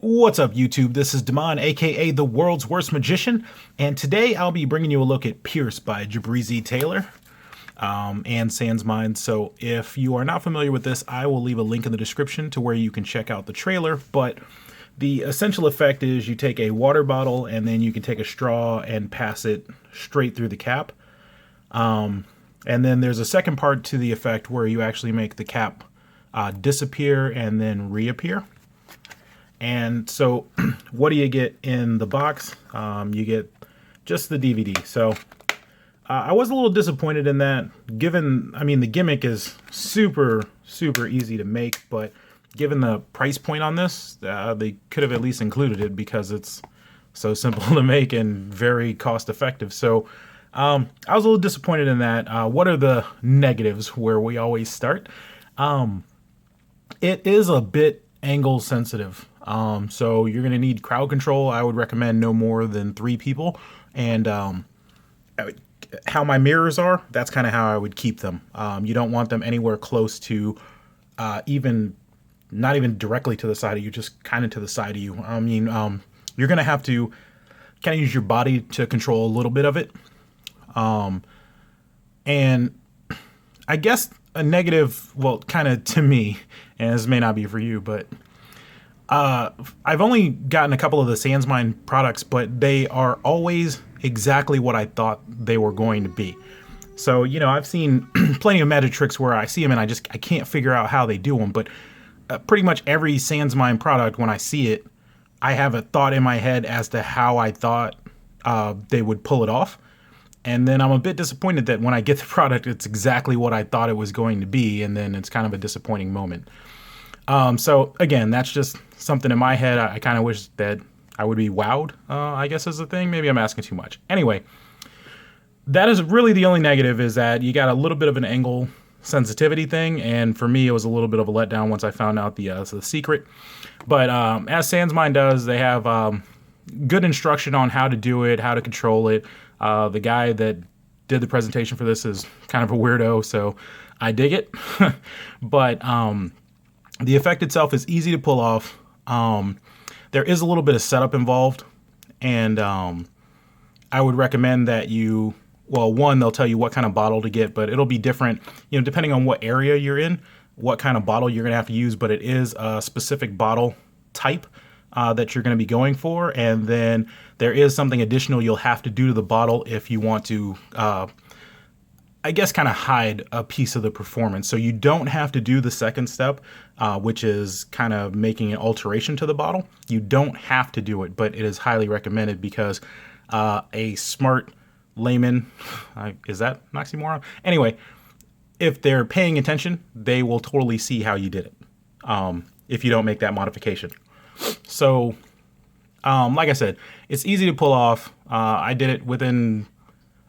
What's up, YouTube? This is Damon, aka the world's worst magician, and today I'll be bringing you a look at Pierce by Jibrizy Taylor and SansMinds. So if you are not familiar with this, I will leave a link in the description to where you can check out the trailer. But the essential effect is you take a water bottle and then you can take a straw and pass it straight through the cap. And then there's a second part to the effect where you actually make the cap disappear and then reappear. And so what do you get in the box? You get just the DVD. So I was a little disappointed in that, given, I mean, the gimmick is super easy to make, but given the price point on this, they could have at least included it because it's so simple to make and very cost effective. So I was a little disappointed in that. What are the negatives where we always start? It is a bit angle sensitive. So you're going to need crowd control. I would recommend no more than 3 people. And how my mirrors are, that's kind of how I would keep them. You don't want them anywhere close to not even directly to the side of you, just kind of to the side of you. I mean, you're going to have to kind of use your body to control a little bit of it. And I guess a negative, well, kind of to me, and this may not be for you, but I've only gotten a couple of the SansMinds products, but they are always exactly what I thought they were going to be. So, you know, I've seen plenty of magic tricks where I see them and I can't figure out how they do them. But pretty much every SansMinds product, when I see it, I have a thought in my head as to how I thought they would pull it off. And then I'm a bit disappointed that when I get the product, it's exactly what I thought it was going to be. And then it's kind of a disappointing moment. So again, that's just something in my head. I kind of wish that I would be wowed, I guess is the thing. Maybe I'm asking too much. Anyway, that is really the only negative, is that you got a little bit of an angle sensitivity thing. And for me, it was a little bit of a letdown once I found out the secret. But as SansMinds does, they have good instruction on how to do it, how to control it. The guy that did the presentation for this is kind of a weirdo, so I dig it. But the effect itself is easy to pull off. There is a little bit of setup involved, and I would recommend that you, well, one, they'll tell you what kind of bottle to get, but it'll be different, you know, depending on what area you're in, what kind of bottle you're going to have to use, but it is a specific bottle type that you're going to be going for. And then there is something additional you'll have to do to the bottle if you want to, I guess, kind of hide a piece of the performance. So you don't have to do the second step, which is kind of making an alteration to the bottle. You don't have to do it, but it is highly recommended because a smart layman, is that an oxymoron? Anyway, if they're paying attention, they will totally see how you did it if you don't make that modification. So, like I said, it's easy to pull off. I did it within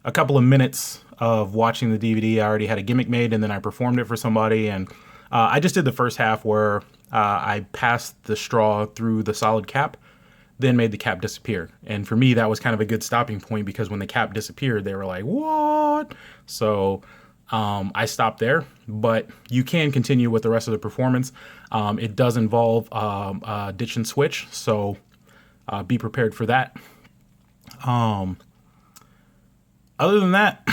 a couple of minutes of watching the DVD. I already had a gimmick made, and then I performed it for somebody. And I just did the first half where I passed the straw through the solid cap, then made the cap disappear. And for me, that was kind of a good stopping point because when the cap disappeared, they were like, "What?" So I stopped there, but you can continue with the rest of the performance. It does involve ditch and switch, so be prepared for that. Other than that,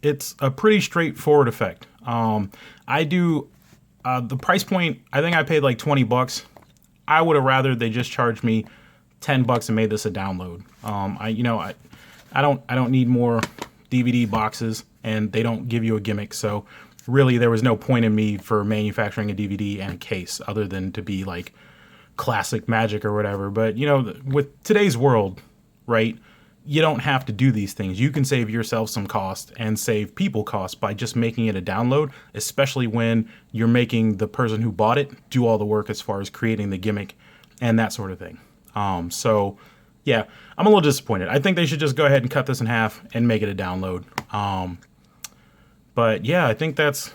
it's a pretty straightforward effect. I do the price point. I think I paid like $20. I would have rather they just charged me $10 and made this a download. I don't need more DVD boxes, and they don't give you a gimmick. So really, there was no point in me for manufacturing a DVD and a case other than to be like classic magic or whatever. But you know, with today's world, right? You don't have to do these things. You can save yourself some cost and save people cost by just making it a download, especially when you're making the person who bought it do all the work as far as creating the gimmick and that sort of thing. So yeah, I'm a little disappointed. I think they should just go ahead and cut this in half and make it a download. But yeah, I think that's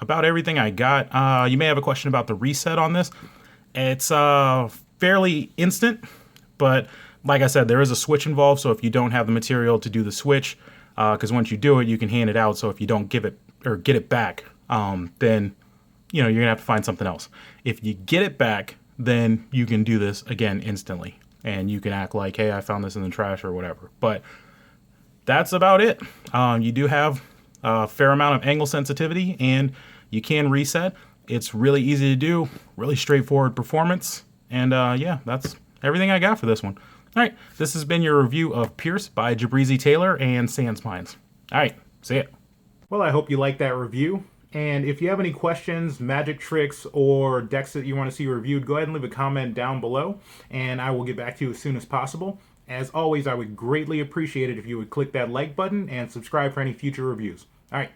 about everything I got. You may have a question about the reset on this. It's fairly instant, but like I said, there is a switch involved, so if you don't have the material to do the switch, because once you do it, you can hand it out, so if you don't give it or get it back, then you know, you're going to have to find something else. If you get it back, then you can do this again instantly. And you can act like, hey, I found this in the trash or whatever. But that's about it. You do have a fair amount of angle sensitivity, and you can reset. It's really easy to do, really straightforward performance. And yeah, that's everything I got for this one. All right, this has been your review of Pierce by Jibrizy Taylor and SansMinds. All right, see ya. Well, I hope you liked that review. And if you have any questions, magic tricks, or decks that you want to see reviewed, go ahead and leave a comment down below, and I will get back to you as soon as possible. As always, I would greatly appreciate it if you would click that like button and subscribe for any future reviews. All right,